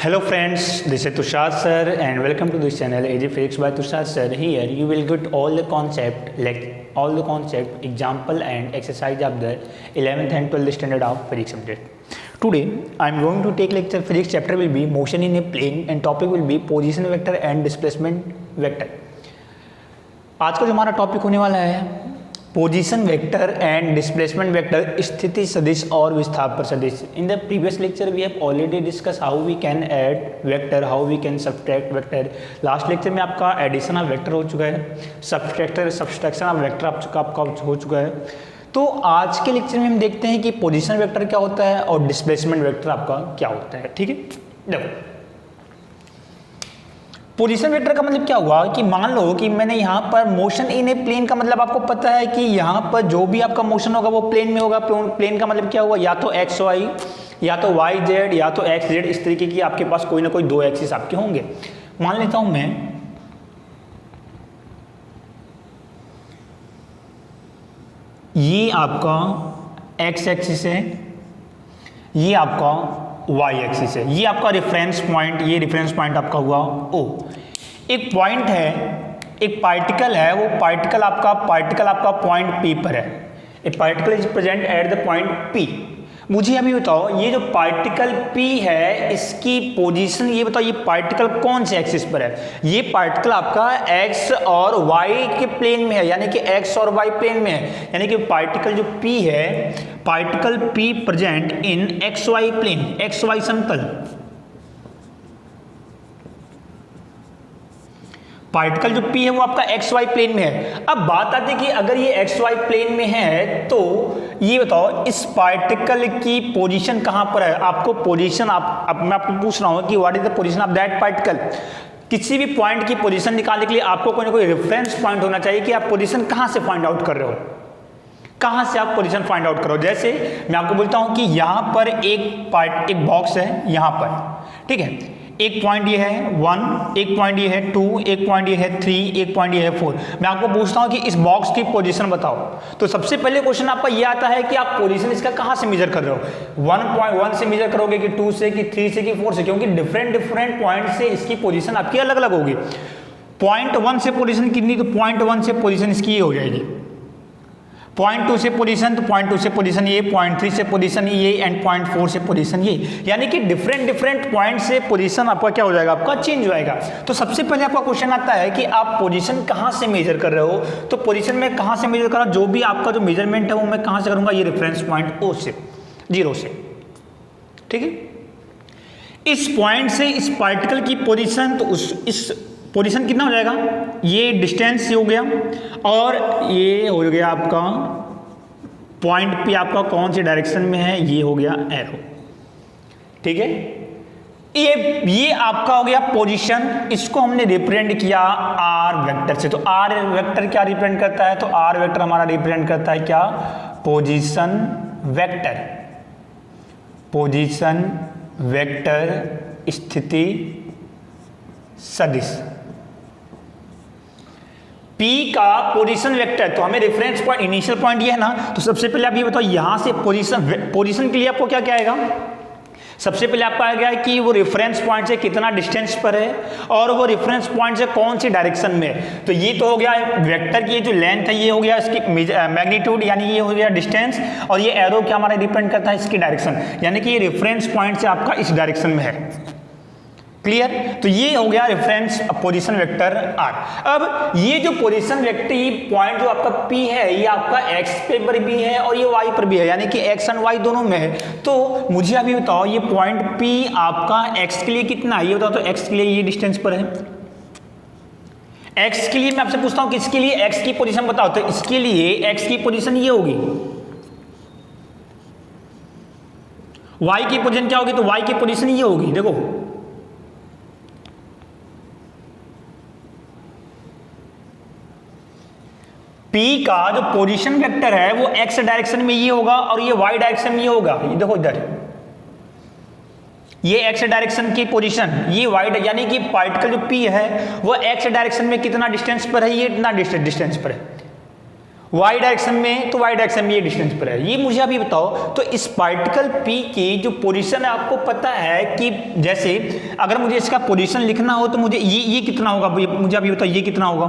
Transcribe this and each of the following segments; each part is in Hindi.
Hello friends, this is Tushar sir and welcome to this channel AJ Physics by Tushar sir. Here you will get all the concept example and exercise of the 11th and 12th standard of physics subject. Today I am going to take lecture. Physics chapter will be motion in a plane and topic will be position vector and displacement vector. आज का जो हमारा टॉपिक होने वाला है position vector and displacement vector, स्थिति सदिश और विस्थापन सदिश. In the previous lecture we have already discuss how we can add vector, how we can subtract vector. Last lecture में आपका एडिशन ऑफ वेक्टर हो चुका है, सब्सट्रैक्शन ऑफ वेक्टर आपका हो चुका है. तो आज के लेक्चर में हम देखते हैं कि पोजीशन वेक्टर क्या होता है और डिस्प्लेसमेंट वेक्टर आपका क्या होता है. ठीक है, देखो पोजीशन वेक्टर का मतलब क्या हुआ कि मान लो कि मैंने यहाँ पर मोशन इन ए प्लेन का मतलब आपको पता है कि यहाँ पर जो भी आपका मोशन होगा वो प्लेन में होगा. प्लेन का मतलब क्या हुआ, या तो एक्स वाई, या तो वाई जेड, या तो एक्स जेड, इस तरीके की आपके पास कोई ना कोई दो एक्सिस आपके होंगे. मान लेता हूं मैं ये आपका एक्स एक्सिस है, ये आपका वाई एक्सिस है, ये आपका रेफरेंस पॉइंट, ये रेफरेंस पॉइंट आपका हुआ ओ. एक पॉइंट है, एक पार्टिकल है, वो पार्टिकल आपका पॉइंट पी पर है. ए particle is present at the point P. मुझे अभी बताओ ये जो पार्टिकल P है इसकी पोजीशन ये बताओ, ये पार्टिकल कौन से एक्सिस पर है. ये पार्टिकल आपका x और y के प्लेन में है, यानी कि x और y प्लेन में है. यानी कि पार्टिकल जो P है, particle P present in xy plane, xy समतल. पार्टिकल जो P है वो आपका XY प्लेन में है. अब बात आती है कि अगर ये XY प्लेन में है तो ये बताओ इस पार्टिकल की पोजीशन कहां पर है. आपको पोजीशन मैं आपको पूछ रहा हूं कि what is the position of that particle. किसी भी पॉइंट की पोजीशन निकालने के लिए आपको कोई ना कोई रेफरेंस पॉइंट होना चाहिए कि आप पोजीशन कहां से फाइंड आउट कर रहे हो, कहां से आप पोजीशन फाइंड आउट करो. जैसे मैं आपको बोलता हूं कि यहां पर एक बॉक्स है यहां पर, ठीक है. एक पॉइंट ये है 1, एक पॉइंट ये है 2, एक पॉइंट ये है 3, एक पॉइंट ये है 4. मैं आपको पूछता हूं कि इस बॉक्स की पोजीशन बताओ, तो सबसे पहले क्वेश्चन आपका ये आता है कि आप पोजीशन इसका कहां से मेजर कर रहे हो. 1.1 से मेजर करोगे कि 2 से कि 3 से कि 4 से, क्योंकि डिफरेंट पॉइंट से इसकी पोजीशन आपकी अलग अलग होगी. पॉइंट 1 से पोजीशन कितनी, तो पॉइंट 1 से पोजीशन इसकी ये हो जाएगी. पॉइंट 2 से पोजीशन, तो पॉइंट 2 से पोजीशन ये, पॉइंट 3 से पोजीशन ये, एंड पॉइंट 4 से पोजीशन ये. यानी कि डिफरेंट पॉइंट से पोजीशन आपका क्या हो जाएगा, आपका चेंज हो जाएगा. तो सबसे पहले आपका क्वेश्चन आता है कि आप पोजीशन कहां से मेजर कर रहे हो. तो पोजीशन में कहां से मेजर कर रहा हूं, जो भी आपका जो मेजरमेंट है वो मैं कहां से करूंगा, ये रेफरेंस पॉइंट O से, 0 से. ठीक है, इस पॉइंट से इस पार्टिकल की पोजीशन, तो इस पोजीशन कितना हो जाएगा, ये डिस्टेंस हो गया, और ये हो गया आपका पॉइंट पे आपका कौन सी डायरेक्शन में है, ये हो गया एरो. ठीक है, ये आपका हो गया पोजीशन. इसको हमने रिप्रेजेंट किया आर वेक्टर से. तो आर वेक्टर क्या रिप्रेजेंट करता है, तो आर वेक्टर हमारा रिप्रेजेंट करता है क्या, पोजीशन वेक्टर. पोजीशन वेक्टर स्थिति सदिश. P का पोजीशन वेक्टर, तो हमें रेफरेंस पॉइंट, इनिशियल पॉइंट ये है ना, तो सबसे पहले आप ये बताओ यहां से पोजीशन के लिए आपको क्या क्या आएगा. सबसे पहले आपका आ गया है कि वो रेफरेंस पॉइंट से कितना डिस्टेंस पर है और वो रेफरेंस पॉइंट से कौन सी डायरेक्शन में है. तो ये तो हो गया वेक्टर की जो लेंथ है, ये हो गया इसकी मैग्नीट्यूड, यानी ये हो गया डिस्टेंस, और ये एरो क्या हमारा डिपेंड करता है, इसकी डायरेक्शन, यानी कि ये रेफरेंस पॉइंट से आपका इस डायरेक्शन में है. क्लियर. तो ये हो गया रेफरेंस पोजीशन वेक्टर आर. अब ये जो पोजीशन वेक्टर, ये पॉइंट जो आपका P है, ये आपका x पर भी है और ये y पर भी है, यानी कि x और y दोनों में है. तो मुझे अभी बताओ ये पॉइंट P आपका x के लिए कितना है, ये बताओ. तो x के लिए ये डिस्टेंस पर है. x के लिए मैं आपसे पूछता हूं कि इसके लिए x की पोजीशन बताओ. तो इसके लिए x की पोजीशन ये होगी, y की पोजीशन क्या होगी, तो y की पोजीशन ये होगी. देखो P का जो पोजीशन वेक्टर है वो x डायरेक्शन में ये होगा और ये y डायरेक्शन में ये होगा. ये देखो इधर, ये x डायरेक्शन की पोजीशन, ये y, यानी कि पार्टिकल जो P है वो x डायरेक्शन में कितना डिस्टेंस पर है, ये इतना डिस्टेंस पर है. y डायरेक्शन में, तो y डायरेक्शन में ये डिस्टेंस पर है। ये मुझे अभी बताओ, तो इस पार्टिकल p की जो पोजीशन है आपको पता है कि जैसे अगर मुझे इसका पोजीशन लिखना हो तो मुझे ये कितना होगा, मुझे अभी बताओ ये कितना होगा,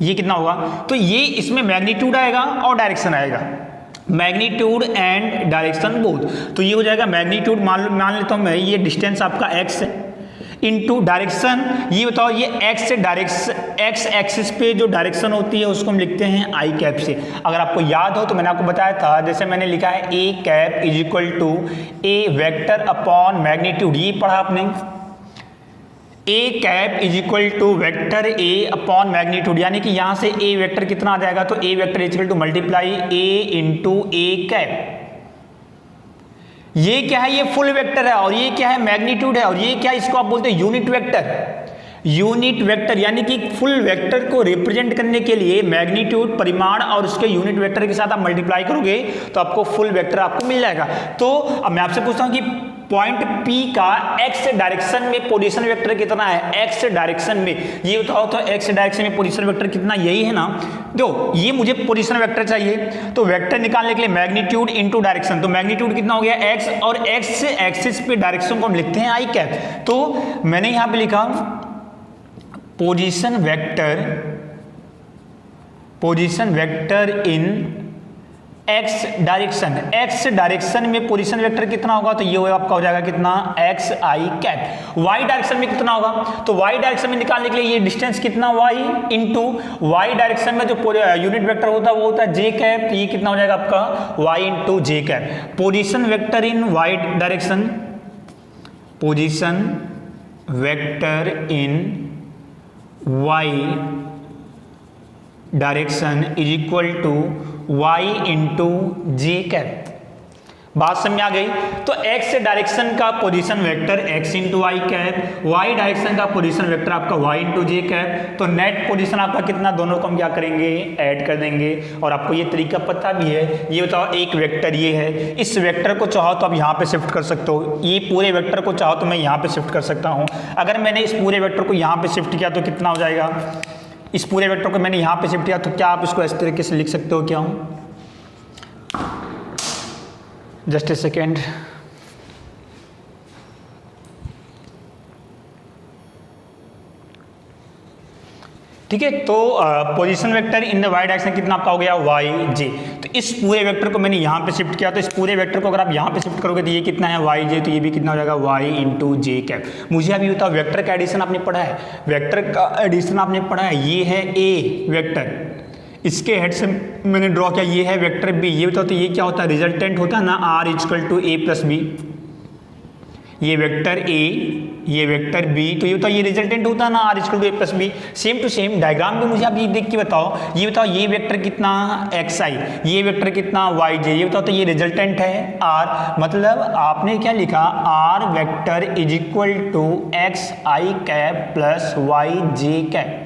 ये कितना होगा। तो ये इसमें मैग्नीट्यूड आएगा और डायरेक्शन आएगा, मैग्नीट्यूड एंड डायरेक्शन बोथ। तो ये हो जाएगा मैग्नीट्यूड, मान लेता हूँ मैं, ये डिस्टेंस आपका x है, इनटू डायरेक्शन, ये बताओ ये x से डायरेक्शन, x एक्सिस पे जो डायरेक्शन होती है उसको हम लिखते हैं आई कैप से। अगर आपको याद हो तो मैंने आपको बताया था, जैसे मैंने लिखा है A cap is equal to A vector upon magnitude, ये पढ़ा आपने, A cap is equal to vector A upon magnitude, यानी कि यहां से ए वेक्टर कितना आ जाएगा, तो A vector is equal to multiply A into A cap. ये क्या है, ये फुल वेक्टर है, और ये क्या है, मैग्नीट्यूड है, और ये क्या है, इसको आप बोलते हैं यूनिट वेक्टर। यूनिट वेक्टर यानी कि फुल वेक्टर को रिप्रेजेंट करने के लिए मैग्नीट्यूड, परिमाण और उसके यूनिट वेक्टर के साथ आप मल्टीप्लाई करोगे तो आपको फुल वेक्टर आपको मिल जाएगा। तो अब मैं आपसे पूछता हूं कि पॉइंट P का x डायरेक्शन में पोजीशन वेक्टर कितना है, x डायरेक्शन में, ये बताओ तो x डायरेक्शन में पोजीशन वेक्टर कितना, यही है ना। दो ये मुझे पोजीशन वेक्टर चाहिए, तो वेक्टर निकालने के लिए मैग्नीट्यूड इनटू डायरेक्शन, तो मैग्नीट्यूड कितना हो गया x, और x एक्सिस पे डायरेक्शन को हम लिखते हैं आई कैप। तो मैंने यहां पे लिखा पोजीशन वेक्टर इन x डायरेक्शन, x डायरेक्शन में पोजीशन वेक्टर कितना होगा, तो ये आपका हो जाएगा कितना, x आई कैप। y डायरेक्शन में कितना होगा, तो y डायरेक्शन में निकालने के लिए ये डिस्टेंस कितना, y इंटू y डायरेक्शन में जो यूनिट वेक्टर होता है वो होता है j कैप, ये कितना हो जाएगा आपका y into j cap. Position vector in y direction, position vector in y direction is equal to y into J cap. बात समझ आ गई। तो x डायरेक्शन का position vector x into Y cap, y direction का पोजीशन वेक्टर आपका y इंटू जे कैप। तो नेट पोजीशन आपका कितना, दोनों को हम क्या करेंगे, ऐड कर देंगे। और आपको ये तरीका पता भी है। ये बताओ एक वेक्टर ये है, इस वेक्टर को चाहो तो आप यहाँ पे शिफ्ट कर सकते हो, ये पूरे वेक्टर को चाहो तो मैं यहाँ पे शिफ्ट कर सकता हूँ। अगर मैंने इस पूरे वेक्टर को यहाँ पे शिफ्ट किया तो कितना हो जाएगा, इस पूरे वेक्टर को मैंने यहाँ पे शिफ्ट किया, तो क्या आप इसको इस तरीके से लिख सकते हो, क्या हूँ, जस्ट ए सेकेंड, ठीक है। तो position vector in the Y direction कितना आपका हो गया, वाई जे। तो इस पूरे वेक्टर को मैंने यहाँ पे शिफ्ट किया, तो इस पूरे वेक्टर को अगर आप यहाँ पे शिफ्ट करोगे तो ये कितना है, वाई जे, तो ये भी कितना हो जाएगा, वाई इंटू जे कैप। मुझे अभी बताओ वेक्टर का एडिशन आपने पढ़ा है, वेक्टर का एडिशन आपने पढ़ा है, ये है ए वेक्टर, इसके हेड से मैंने ड्रॉ किया, ये है वेक्टर बी। ये बताओ तो ये क्या होता है, रिजल्टेंट होता है ना, R equal to A plus B. ये वेक्टर ए, ये वेक्टर बी, तो ये बताओ ये रिजल्टेंट होता है ना, R equal to A plus B. Same to same diagram भी मुझे आप ये देख के बताओ, ये बताओ ये वेक्टर कितना एक्स आई, ये वेक्टर कितना वाई जे, ये बताओ तो ये रिजल्टेंट है आर। मतलब आपने क्या लिखा, R vector is equal to X I cap plus Y J cap.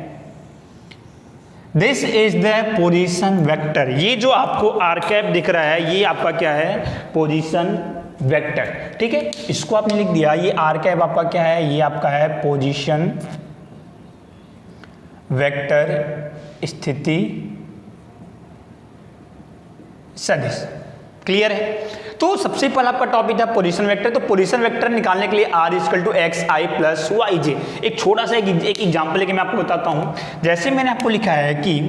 This is the position vector. ये जो आपको आर कैप दिख रहा है ये आपका क्या है, पोजीशन वेक्टर, ठीक है। इसको आपने लिख दिया, ये आर कैप आपका क्या है, ये आपका है पोजीशन वेक्टर स्थिति सदिश। क्लियर है। तो सबसे पहला आपका टॉपिक था पोजीशन वेक्टर। तो पोजीशन वेक्टर निकालने के लिए R equal to X I plus Y J. एक छोटा सा एक एग्जाम्पल लेके मैं आपको बताता हूं। जैसे मैंने आपको लिखा है कि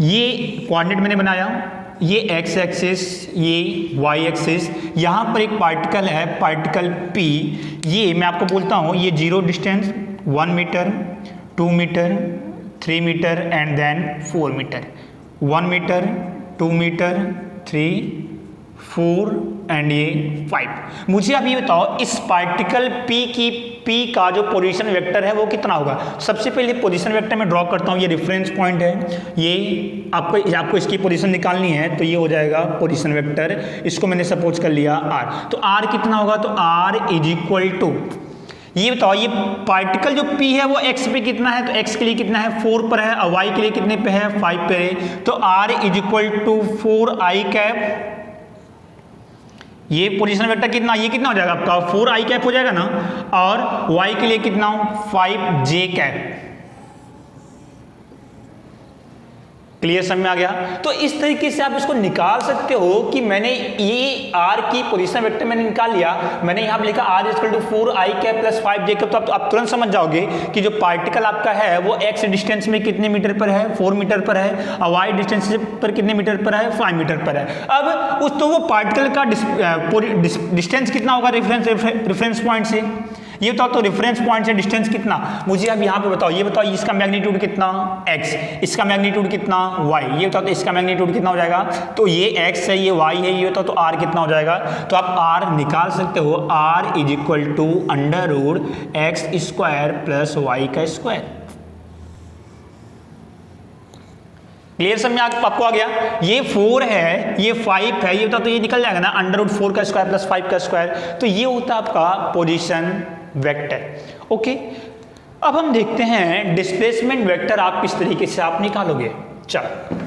ये कोऑर्डिनेट मैंने बनाया, ये एक्स एक्सिस, ये वाई एक्सिस, यहाँ पर एक पार्टिकल है, पार्टिकल पी। ये मैं आपको बोलता हूँ ये zero distance 1 metre, 2 metre, 3 metre and then 4 metre, 1 metre, 2 metre, 3, 4 and ये 5। मुझे अब ये बताओ इस पार्टिकल P का जो पोजीशन वेक्टर है वो कितना होगा। सबसे पहले पोजीशन वेक्टर में ड्रॉ करता हूँ, ये रेफरेंस पॉइंट है, ये आपको इसकी पोजीशन निकालनी है, तो ये हो जाएगा पोजीशन वेक्टर। इसको मैंने सपोज कर लिया R। तो R कितना होगा, तो R इज इक्वल टू, ये बताओ ये पार्टिकल जो P है वो x पे कितना है, तो x के लिए कितना है 4 पर है, और y के लिए कितने पे है 5 पे है। तो R is equal to 4i cap. ये पोजीशन वेक्टर कितना, ये कितना हो जाएगा आपका 4i कैप हो जाएगा ना, और y के लिए कितना 5j कैप। क्लियर समझ में आ गया। तो इस तरीके से आप इसको निकाल सकते हो कि मैंने ये r की पोजीशन वेक्टर मैंने निकाल लिया, मैंने यहाँ पे लिखा r equal to 4i cap plus 5j cap. तो आप तुरंत समझ जाओगे कि जो पार्टिकल आपका है वो x डिस्टेंस में कितने मीटर पर है, 4 मीटर पर है, और y डिस्टेंस पर कितने मीटर पर है, 5 मीटर पर है। अब उस तो वो पार्टिकल का डिस्टेंस कितना होगा रेफरेंस पॉइंट से, ये बताओ। तो रेफरेंस पॉइंट से डिस्टेंस कितना, मुझे अब यहाँ पे बताओ, ये बताओ इसका मैग्नीट्यूड कितना x, इसका मैग्नीट्यूड कितना y, ये बताओ। तो इसका मैग्नीट्यूड कितना हो जाएगा, तो ये x है, ये y है, ये बताओ। तो r कितना हो जाएगा, तो आप r निकाल सकते हो, r is equal to under root X square plus Y का स्क्वायर। क्लियर समझ आपको आ गया। ये 4 है, ये 5 है, ये बताओ। तो ये निकल जाएगा ना अंडर रूट 4 का स्क्वायर प्लस 5 का स्क्वायर। तो ये होता है आपका पोजीशन वेक्टर। ओके, अब हम देखते हैं डिस्प्लेसमेंट वेक्टर आप किस तरीके से आप निकालोगे। चलो,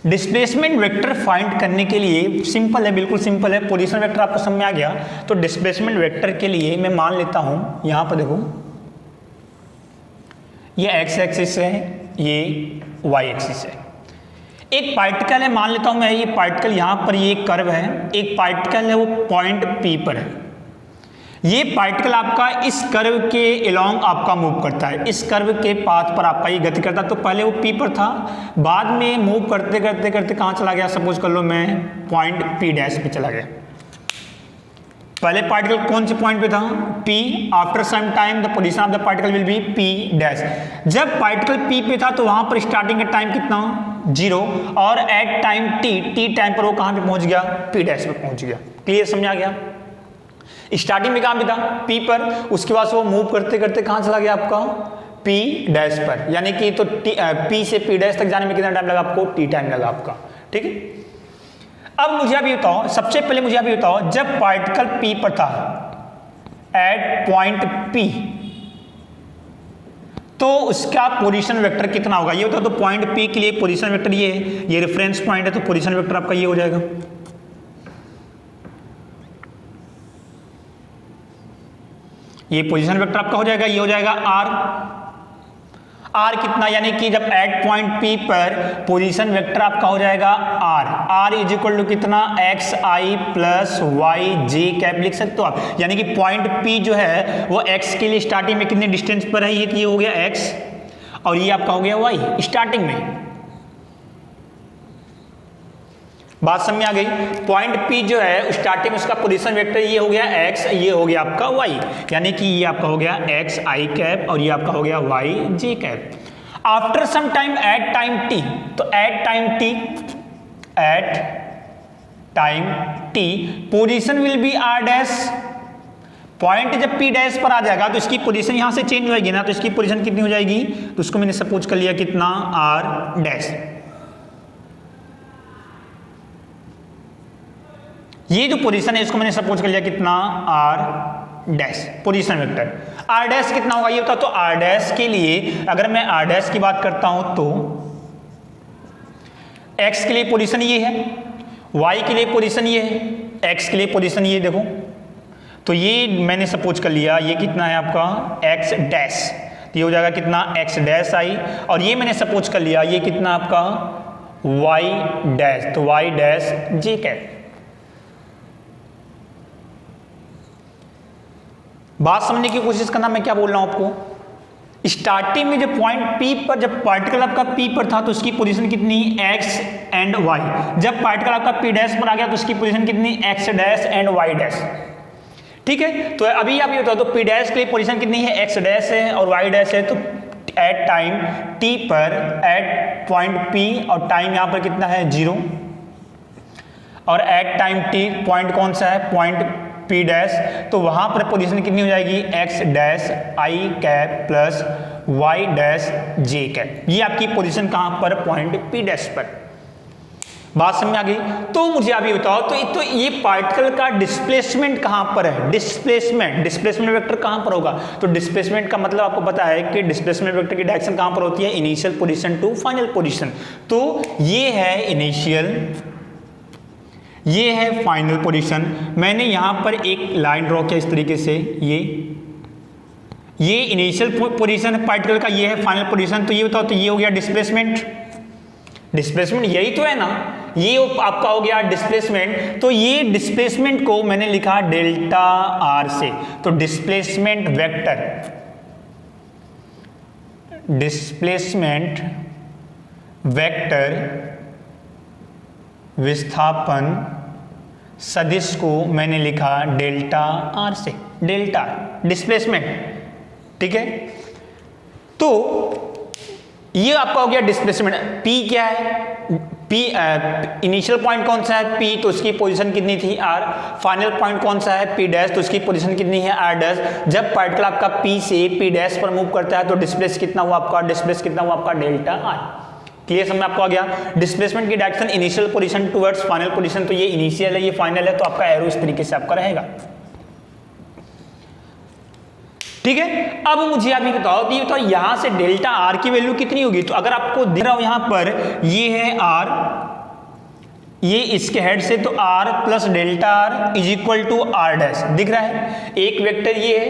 डिस्प्लेसमेंट वेक्टर फाइंड करने के लिए सिंपल है, बिल्कुल सिंपल है। पोजीशन वेक्टर आपको समझ में आ गया। तो डिस्प्लेसमेंट वेक्टर के लिए मैं मान लेता हूं, यहां पर देखो ये एक्स एक्सिस है, ये वाई एक्सिस है। एक पार्टिकल है, मान लेता हूं मैं, ये पार्टिकल यहां पर, ये कर्व है, एक पार्टिकल है वो पॉइंट पी पर है। ये पार्टिकल आपका इस कर्व के अलोंग आपका मूव करता है, इस कर्व के पाथ पर आपका ये गति करता है। तो पहले वो पी पर था, बाद में मूव करते करते करते कहां चला गया, सपोज कर लो मैं पॉइंट पी डैश पे चला गया। पहले पार्टिकल कौन से पॉइंट पे था, P। After some time the position of the particle will be P dash. जब पार्टिकल P पे था तो वहां पर स्टार्टिंग का टाइम कितना, 0, और एट टाइम T टाइम पर वो कहां पे पहुंच गया, P डैश पे पहुंच गया। क्लियर समझ आ गया। स्टार्टिंग में कहां पे था, P पर, उसके बाद वो मूव करते करते कहां चला गया आपका, P डैश पर। यानी कि तो P से P डैश तक जाने में कितना टाइम लगा आपको, T टाइम लगा आपका। ठीक है। अब मुझे अभी बताओ, सबसे पहले मुझे अभी बताओ, जब पार्टिकल P पर था एट पॉइंट P, तो उसका पोजीशन वेक्टर कितना होगा, ये बताओ। तो पॉइंट P के लिए पोजीशन वेक्टर ये है, ये रेफरेंस पॉइंट है, तो पोजीशन वेक्टर आपका ये हो जाएगा। ये पोजीशन वेक्टर आपका हो जाएगा, ये हो जाएगा r कितना, यानी कि जब एट पॉइंट P पर पोजीशन वेक्टर आपका हो जाएगा r इज इक्वल टू कितना, x I plus Y J cap लिख सकते हो आप। यानी कि पॉइंट P जो है वो x के लिए स्टार्टिंग में कितने डिस्टेंस पर है, ये हो गया x, और ये आपका हो गया y स्टार्टिंग में। बात समझ में आ गई। पॉइंट P जो है स्टार्टिंग में उसका पोजीशन वेक्टर ये हो गया x, ये हो गया आपका y, यानी कि ये आपका हो गया x i कैप और ये आपका हो गया y j cap. After some time at time t, तो at time t position will be r dash. Point जब P डैश पर आ जाएगा तो इसकी पोजीशन यहां से चेंज होगी ना, तो इसकी पोजीशन कितनी हो जाएगी, तो उसको मैंने सपोज कर लिया कितना, r डैश। ये जो पोजीशन है इसको मैंने सपोज कर लिया कितना, r dash, position vector. r dash कितना होगा ये बता। तो r डैश के लिए अगर मैं r डैश की बात करता हूं तो x के लिए पोजीशन ये है, y के लिए पोजीशन ये है, x के लिए पोजीशन ये देखो। तो ये मैंने सपोज कर लिया, ये कितना है आपका x डैश, तो ये हो जाएगा कितना, x डैश आई, और ये मैंने सपोज कर लिया ये कितना आपका y डैश, तो y डैश j कैप। बात समझने की कोशिश करना, मैं क्या बोल रहा हूं आपको। स्टार्टिंग में जब पॉइंट P पर, जब पार्टिकल आपका P पर था तो उसकी पोजीशन कितनी, x एंड y। जब पार्टिकल आपका P डैश पर आ गया तो उसकी पोजीशन कितनी, x dash and y dash. ठीक है। तो अभी आप ये बताओ, तो P डैश के लिए पोजीशन कितनी है, x डैश है और y डैश है। तो एट टाइम T पर, एट पॉइंट P, और टाइम यहां पर कितना है 0, और एट टाइम T पॉइंट कौन सा है, पॉइंट P डैश, तो वहां पर पोजीशन कितनी हो जाएगी, x dash i cap plus y dash j cap. ये आपकी पोजीशन कहां पर, पॉइंट P डैश पर। बात समझ आ गई। तो मुझे अभी बताओ, तो ये पार्टिकल का डिस्प्लेसमेंट कहां पर है, डिस्प्लेसमेंट वेक्टर कहां पर होगा। तो डिस्प्लेसमेंट का मतलब आपको पता है कि डिस्प्लेसमेंट वेक्टर की डायरेक्शन कहां पर होती है, initial position to final position. तो ये है इनिशियल, ये है फाइनल पोजीशन। मैंने यहां पर एक लाइन ड्रॉ किया इस तरीके से, ये इनिशियल पोजीशन है पार्टिकल का, ये है फाइनल पोजीशन। तो ये बताओ, तो ये हो गया डिस्प्लेसमेंट। डिस्प्लेसमेंट यही तो है ना, ये आपका हो गया डिस्प्लेसमेंट। तो ये डिस्प्लेसमेंट को मैंने लिखा डेल्टा आर से। तो डिस्प्लेसमेंट वेक्टर, डिस्प्लेसमेंट वेक्टर विस्थापन सदिश को मैंने लिखा डेल्टा आर से। डेल्टा डिस्प्लेसमेंट, ठीक है। तो ये आपका हो गया डिस्प्लेसमेंट। P क्या है? P इनिशियल पॉइंट कौन सा है? P, तो उसकी पोजीशन कितनी थी? R। फाइनल पॉइंट कौन सा है? P डैश, तो उसकी पोजीशन कितनी है? R dash. जब पार्टिकल आपका P से P डैश पर मूव करता है तो डिस्प्लेस कितना हुआ आपका? डिस्प्लेस कितना हुआ आपका? Delta R। क्लियर समझ में आपको आ गया? डिस्प्लेसमेंट की direction initial position towards final position. तो ये इनिशियल है, ये फाइनल है, तो आपका एरो इस तरीके से आपका रहेगा, ठीक है। अब मुझे आप ये बताओ कि तो यहां से डेल्टा आर की वैल्यू कितनी होगी? तो अगर आपको दिख रहा हो यहां पर ये है आर, ये इसके हेड से, तो R plus delta R is equal to R dash दिख रहा है। एक वेक्टर ये है,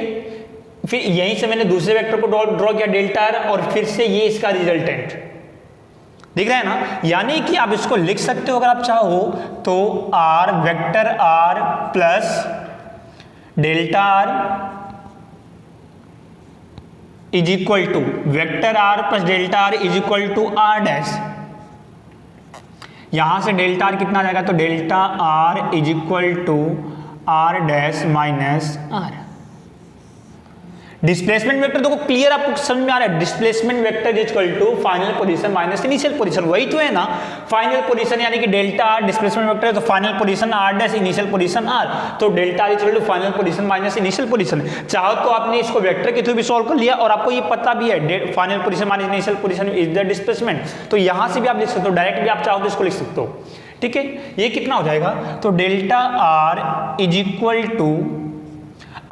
फिर यहीं से मैंने दूसरे वेक्टर को ड्रॉ किया डेल्टा आर, और फिर से ये इसका रिजल्टेंट दिख रहा है ना। यानी कि आप इसको लिख सकते हो अगर आप चाहो तो R vector R plus delta R is equal to vector R plus delta R is equal to R dash. यहां से डेल्टा आर कितना आ जाएगा? तो delta R is equal to R dash minus R. Displacement vector देखो क्लियर आपको समझ में आ रहा है? Displacement vector is equal to final position minus initial position, वही तो है ना। फाइनल पोजीशन यानी कि डेल्टा आर डिस्प्लेसमेंट वेक्टर है, तो final position R dash initial position R, तो delta R is equal to final position minus initial position. चाहो तो आपने इसको वेक्टर के थ्रू भी सॉल्व कर लिया, और आपको ये पता भी है final position minus initial position is the displacement, तो यहां से भी आप लिख सकते हो, डायरेक्ट भी आप चाहो तो इसको लिख सकते हो, ठीक है। ये कितना हो जाएगा? तो delta R is equal to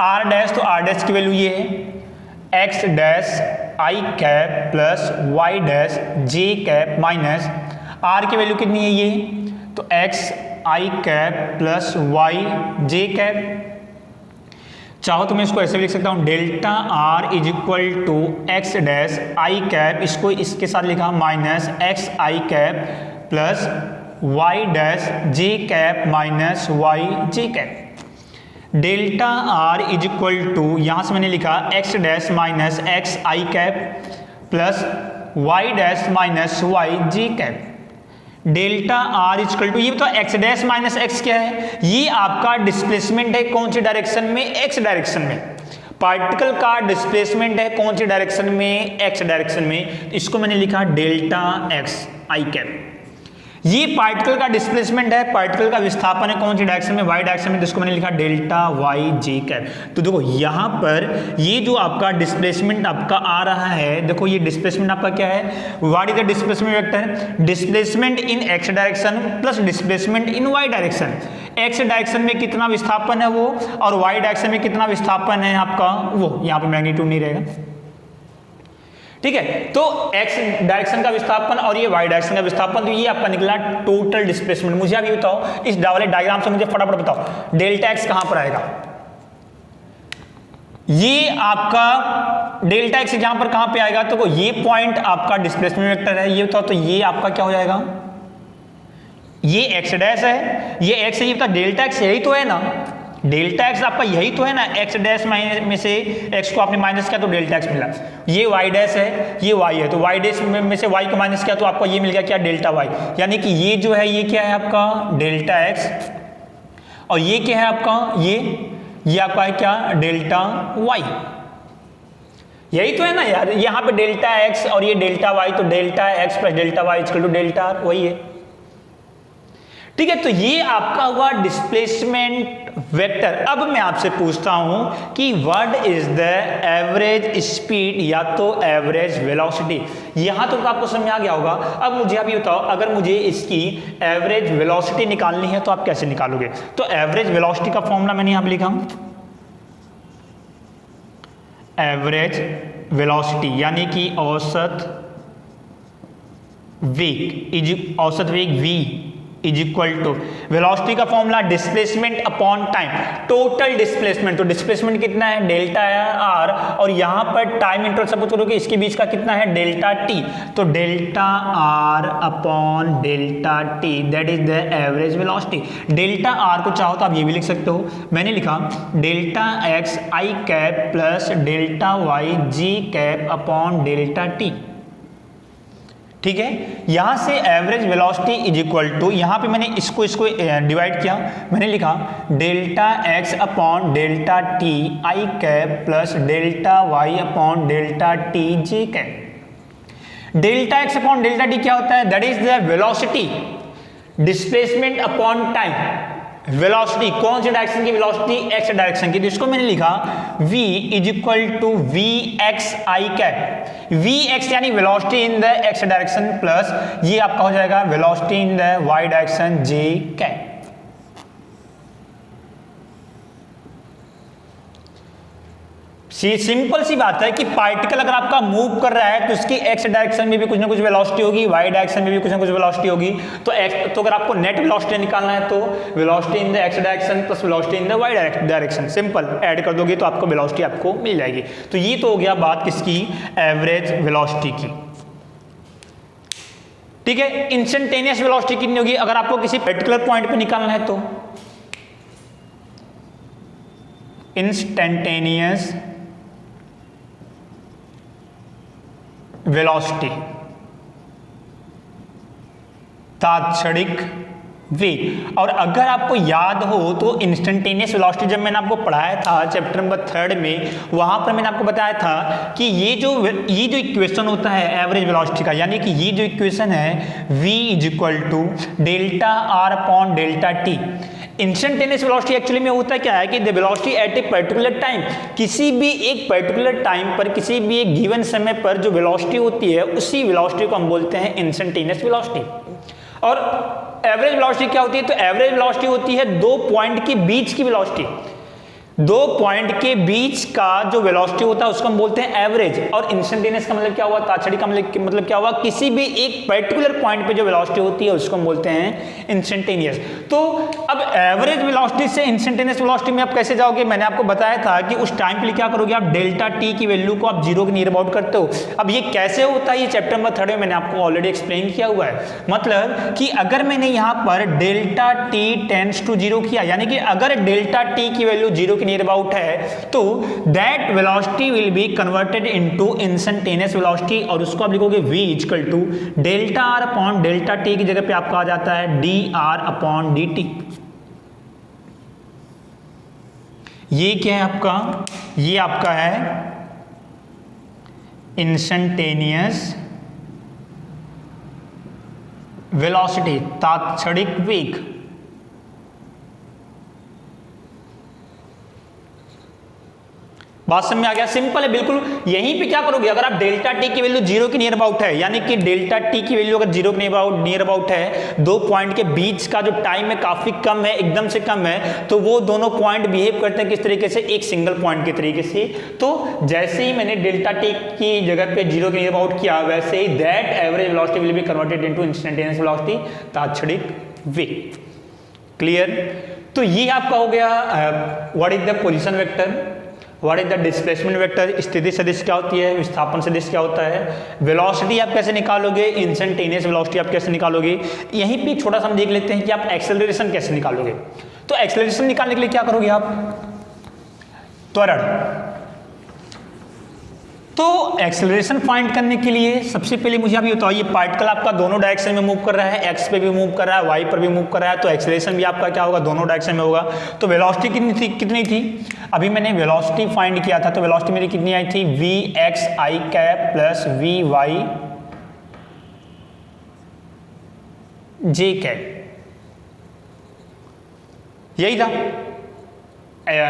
R dash, तो आर डैश की वैल्यू ये है X dash I cap plus Y dash J cap minus R की वैल्यू कितनी है ये? तो X I cap plus Y J cap. चाहो तो मैं इसको ऐसे भी लिख सकता हूं, delta R is equal to X dash I cap, इसको इसके साथ लिखा minus X I cap plus Y dash J cap minus Y J cap. Delta R is equal to, यहां से मैंने लिखा X dash minus X I cap plus Y dash minus Y J cap. Delta R is equal to, ये बताओ एक्स डैश माइनस एक्स क्या है? ये आपका डिस्प्लेसमेंट है कौन सी डायरेक्शन में? एक्स डायरेक्शन में। पार्टिकल का डिस्प्लेसमेंट है कौन सी डायरेक्शन में? एक्स डायरेक्शन में। इसको मैंने लिखा डेल्टा एक्स आई कैप। ये पार्टिकल का डिस्प्लेसमेंट है, पार्टिकल का विस्थापन है कौन सी डायरेक्शन में? वाई डायरेक्शन में, जिसको मैंने लिखा डेल्टा वाई जे कैप। तो देखो यहां पर ये जो आपका डिस्प्लेसमेंट आपका आ रहा है, देखो ये डिस्प्लेसमेंट आपका क्या है? What is the displacement vector? Displacement in X direction plus displacement in Y direction. X direction में कितना विस्थापन है वो, और वाई डायरेक्शन में कितना विस्थापन है आपका वो, यहाँ पर मैग्नीट्यूड नहीं रहेगा, ठीक है। तो एक्स डायरेक्शन का विस्थापन और ये वाई डायरेक्शन का विस्थापन, तो ये आपका निकला टोटल डिस्प्लेसमेंट। मुझे आप ये बताओ, इस वाले डायग्राम से मुझे फटाफट बताओ डेल्टा एक्स कहां पर आएगा? ये आपका डेल्टा एक्स यहां पर कहां पे आएगा? तो ये पॉइंट आपका डिस्प्लेसमेंट वेक्टर है, ये बताओ, तो ये आपका क्या हो जाएगा? ये एक्स डैश है, ये एक्स है, ये बताओ डेल्टा एक्स यही तो है ना, डेल्टा एक्स आपका यही तो है ना। एक्स डैश में से एक्स को आपने माइनस किया तो डेल्टा एक्स मिला। ये वाई डैश है, ये वाई है, तो वाई डैश में से वाई को माइनस किया तो आपको ये मिल गया क्या? Delta Y. यानी कि ये जो है ये क्या है आपका? डेल्टा एक्स, और ये क्या है आपका? ये आपका है क्या? Delta Y. यही तो है ना यार, यहाँ पे डेल्टा एक्स और ये डेल्टा वाई, तो delta X plus delta Y equal to delta R, वही है, ठीक है। तो ये आपका हुआ डिस्प्लेसमेंट वेक्टर। अब मैं आपसे पूछता हूं कि what is the average speed या तो एवरेज वेलोसिटी। यहां तो आपको समझ में आ गया होगा। अब मुझे आप ये बताओ, अगर मुझे इसकी एवरेज वेलोसिटी निकालनी है तो आप कैसे निकालोगे? तो एवरेज वेलोसिटी का फॉर्मूला मैंने यहां पे लिखा, एवरेज वेलोसिटी यानी कि औसत वेग, औसत वेग v is equal to velocity का formula displacement upon time, total displacement, तो डिस्प्लेसमेंट कितना है डेल्टा आर, और यहां पर टाइम इंटरवल सपोज करो कि इसके बीच का कितना है डेल्टा टी, तो delta R upon delta T that is the average velocity. Delta R को चाहो तो आप ये भी लिख सकते हो, मैंने लिखा delta X I cap plus delta Y J cap upon delta T, ठीक है। यहां से average velocity is equal to, यहां पे मैंने इसको डिवाइड किया, मैंने लिखा delta x upon delta T I cap plus delta Y upon delta T J cap. डेल्टा एक्स अपॉन डेल्टा टी क्या होता है, that is the velocity displacement upon time. Velocity कौन सी डायरेक्शन की, वेलोसिटी एक्स डायरेक्शन की, तो इसको मैंने लिखा v is equal to V X I cap, V X यानी velocity in the X direction plus ये आपका हो जाएगा velocity in the Y direction J cap. Simple सी बात है कि पार्टिकल अगर आपका मूव कर रहा है तो उसकी एक्स डायरेक्शन में भी कुछ ना कुछ वेलोसिटी होगी, वाई डायरेक्शन में भी कुछ ना कुछ वेलोसिटी होगी, तो अगर आपको नेट वेलोसिटी निकालना है तो velocity in the X direction plus velocity in the Y direction, simple add कर दोगे तो आपको वेलोसिटी आपको मिल जाएगी। तो ये तो हो गया बात किसकी, एवरेज वेलोसिटी की, ठीक है। इंस्टेंटेनियस वेलोसिटी कितनी होगी, अगर आपको किसी पर्टिकुलर पॉइंट पे निकालना है तो इंस्टेंटेनियस वेलोसिटी, तात्क्षणिक वेग। और अगर आपको याद हो तो इंस्टेंटेनियस वेलोसिटी जब मैंने आपको पढ़ाया था चैप्टर नंबर 3 में, वहां पर मैंने आपको बताया था कि ये जो इक्वेशन होता है एवरेज वेलोसिटी का, यानी कि ये जो इक्वेशन है v is equal to delta R upon delta T. Instantaneous velocity actually में होता क्या है कि the velocity at a particular time, किसी भी एक पर्टिकुलर टाइम पर किसी भी एक गिवन समय पर जो वेलोसिटी होती है उसी वेलोसिटी को हम बोलते हैं इंस्टेंटेनियस वेलोसिटी। और एवरेज वेलोसिटी क्या होती है, तो एवरेज वेलोसिटी होती है दो पॉइंट के बीच की वेलोसिटी, दो पॉइंट के बीच का जो वेलोसिटी होता है उसको हम बोलते हैं एवरेज। और इंस्टेंटेनियस का मतलब क्या हुआ, तात्क्षणिक का मतलब क्या हुआ, किसी भी एक पर्टिकुलर पॉइंट पे जो वेलोसिटी होती है उसको हम बोलते हैं इंस्टेंटेनियस। तो अब एवरेज वेलोसिटी से इंस्टेंटेनियस वेलोसिटी में आप कैसे जाओगे, मैंने आपको बताया था कि उस टाइम पे क्या करोगे आप, डेल्टा टी की वैल्यू को आप 0 के नियर अबाउट करते हो। अब ये कैसे होता है, ये चैप्टर नंबर 3 में मैंने आपको ऑलरेडी एक्सप्लेन किया हुआ है। मतलब कि अगर मैंने यहाँ पर डेल्टा टी टेंड्स टू 0 किया, यानी कि अगर डेल्टा टी की वैल्यू 0 के नियर अबाउट है तो that velocity will be converted into instantaneous velocity, और उसको आप लिखोगे v equal to delta R upon delta T की जगह पे आपका आ जाता है D R upon D T. ये क्या है आपका, ये आपका है इंस्टेंटेनियस वेलोसिटी, तात्क्षणिक वेग। बात समझ में आ गया, सिंपल है बिल्कुल। यहीं पे क्या करोगे, अगर आप डेल्टा टी की वैल्यू 0 के नियर अबाउट है, यानी कि डेल्टा टी की वैल्यू अगर 0 के नियर अबाउट है, दो पॉइंट के बीच का जो टाइम है काफी कम है, एकदम से कम है, तो वो दोनों पॉइंट बिहेव करते हैं किस तरीके से, एक सिंगल पॉइंट के तरीके से। तो जैसे ही मैंने डेल्टा टी की जगह पे 0 के नियर अबाउट किया, वैसे ही that average velocity will be converted into instantaneous velocity, तात्क्षणिक वेग। क्लियर। तो ये आपका हो गया what is the position vector, what is the displacement vector, स्थिति सदिश क्या होती है, विस्थापन सदिश क्या होता है, वेलोसिटी आप कैसे निकालोगे, इंस्टेंटेनियस वेलोसिटी आप कैसे निकालोगे। यहीं पे छोटा सा हम देख लेते हैं कि आप एक्सेलरेशन कैसे निकालोगे। तो एक्सेलरेशन निकालने के लिए क्या करोगे आप, त्वरण। तो एक्सेलरेशन फाइंड करने के लिए सबसे पहले मुझे आप ये बताओ, ये पार्टिकल आपका दोनों डायरेक्शन में मूव कर रहा है, एक्स पे भी मूव कर रहा है, वाई पर भी मूव कर रहा है, तो एक्सेलरेशन भी आपका क्या होगा, दोनों डायरेक्शन में होगा। तो वेलोसिटी कितनी थी, अभी मैंने वेलोसिटी फाइंड किया था, तो वेलोसिटी मेरी कितनी आई थी, V X I cap plus V Y J cap, यही था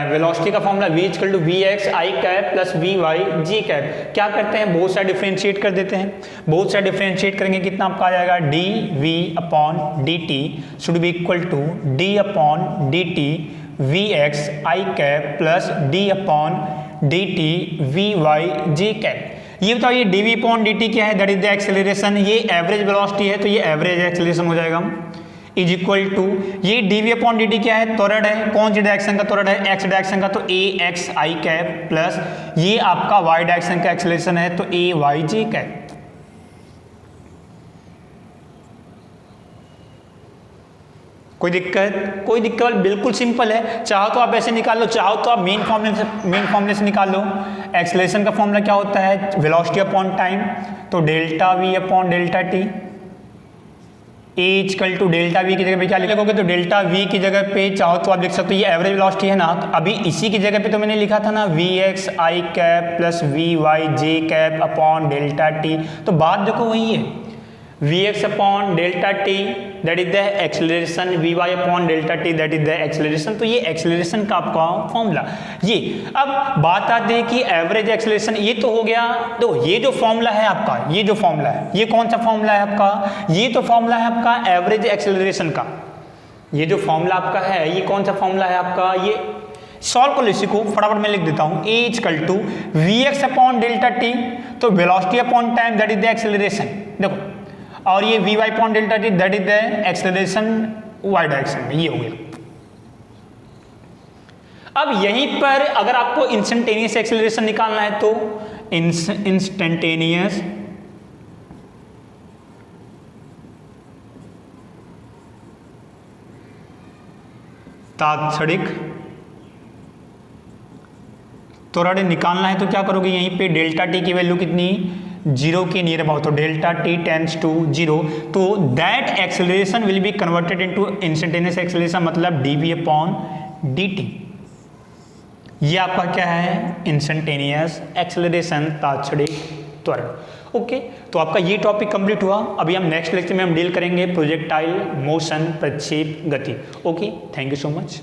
वेलोसिटी का formula v equal to V X I cap plus V Y J cap. क्या करते हैं, बहुत सारा डिफरेंशिएट कर देते हैं, बहुत सारा डिफरेंशिएट करेंगे, कितना आपका आ जाएगा, D V upon D T should be equal to D upon D T V X I cap plus D upon D T V Y J cap. ये बताओ, ये D V upon D T क्या है, दैट इज द एक्सेलरेशन, ये एवरेज वेलोसिटी है, तो ये एवरेज एक्सेलरेशन हो जाएगा। इज इक्वल टू, ये dv अपॉन dt क्या है, त्वरण है, कौन सी डायरेक्शन का त्वरण है, x डायरेक्शन का, तो a x i cap plus ये आपका y डायरेक्शन का एक्सेलरेशन है तो a y j कैप। कोई दिक्कत बिल्कुल सिंपल है। चाहो तो आप ऐसे निकाल लो, चाहो तो आप मेन फॉर्मूले से निकाल लो। एक्सेलरेशन का फॉर्मूला क्या होता है, वेलोसिटी अपॉन टाइम, तो delta v upon delta T. A equal to delta V की जगह पे क्या लिखोगे, तो डेल्टा वी की जगह पे चाहो तो आप लिख सकते हो ये एवरेज वेलोसिटी है ना, तो अभी इसी की जगह पे तो मैंने लिखा था ना V X I cap plus V Y J cap upon delta T, तो बात देखो वही है, V X upon delta T that is the acceleration, V Y upon delta T that is the acceleration. तो ये एक्सेलरेशन का आपका फॉर्मूला ये। अब बात आती है कि एवरेज एक्सेलरेशन, ये तो हो गया। तो ये जो फॉर्मूला है आपका, ये जो फॉर्मूला है, ये कौन सा फॉर्मूला है आपका, ये तो फॉर्मूला है आपका एवरेज एक्सेलरेशन का। ये जो फॉर्मूला आपका है, ये कौन सा फॉर्मूला है आपका, ये सॉल्व कर लो इसी को, फटाफट मैं लिख देता हूं। A equal to V X upon delta T, तो velocity upon time that is the acceleration, देखो, और ये V Y upon delta T that is the acceleration Y direction में, ये हो गया। अब यहीं पर अगर आपको इंस्टेंटेनियस एक्सेलरेशन निकालना है तो इंस्टेंटेनियस तात्क्षणिक त्वरण निकालना है तो क्या करोगे, यहीं पे डेल्टा टी की वैल्यू कितनी, 0 के नियर अबाउट, तो डेल्टा टी टेंड्स टू 0, तो that acceleration will be converted into instantaneous acceleration, मतलब dv अपॉन dt। ये आपका क्या है, इंस्टेंटेनियस एक्सेलरेशन, तात्क्षणिक त्वरण। ओके, तो आपका ये टॉपिक कंप्लीट हुआ। अभी हम नेक्स्ट लेक्चर में हम डील करेंगे प्रोजेक्टाइल मोशन, प्रक्षेप गति। Okay, thank you so much.